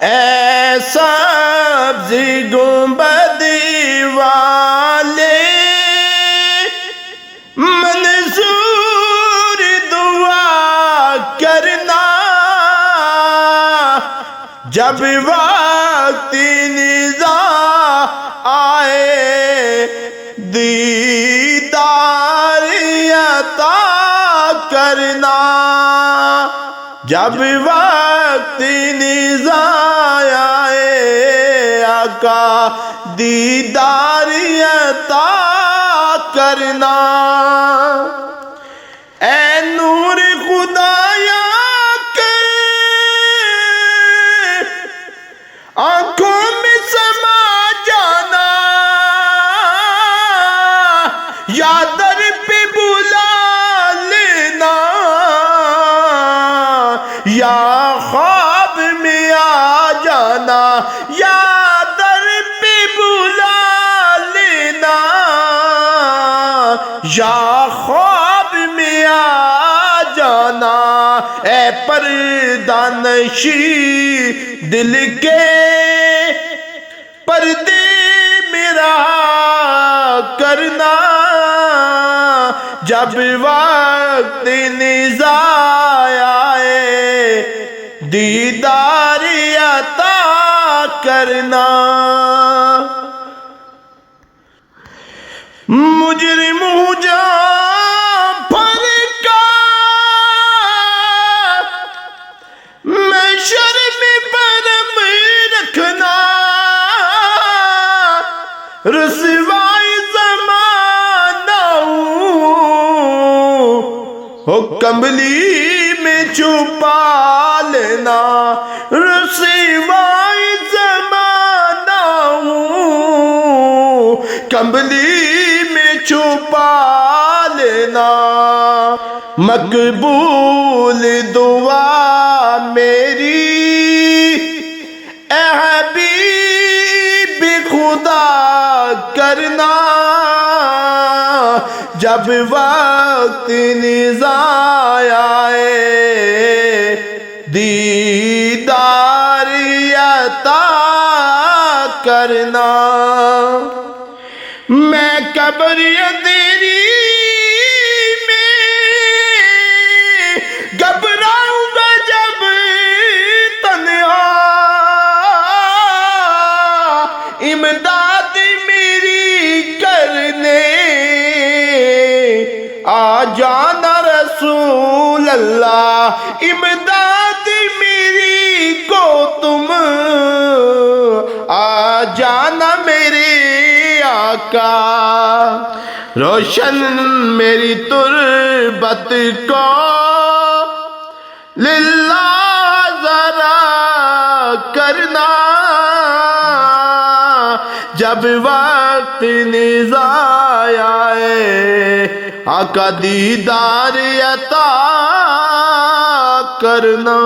اے سبز گنبد والے منظور دعا کرنا، جب وقت نزاع آئے دیدار عطا کرنا، جب وقت نزاع آئے آقا دیدار عطا کرنا۔ اے نور خدایا کے آنکھوں میں سما جانا، یا در پہ بلا لینا، یا خواب میں آ جانا، یا در پہ بلا لینا، یا خواب میں آ جانا۔ اے پردہ نشی دل کے پردے میرا کرنا، جب وقت نزاع آئے دیدار عطا کرنا۔ مجرم ہوں جہاں بھر کا میں شرم برم رکھنا، رسوائی زمانہ ہوں ہو کمبلی میں چھپا لینا، رسوائی زمانہ ہوں کمبلی میں چھپا لینا۔ مقبول دعا میری اے حبیب خدا کرنا، جب وقت نزاع آئے دیدار عطا کرنا۔ میں قبر اندھیری میں گھبراؤں گا جب تنہا، امداد میری کرنے آ جانا رسول اللہ، امداد میری کو تم آ جانا میرے آقا، روشن میری تربت کو للہ ذرا کرنا، جب وقت نزاع آئے آقا دیدار عطا کرنا۔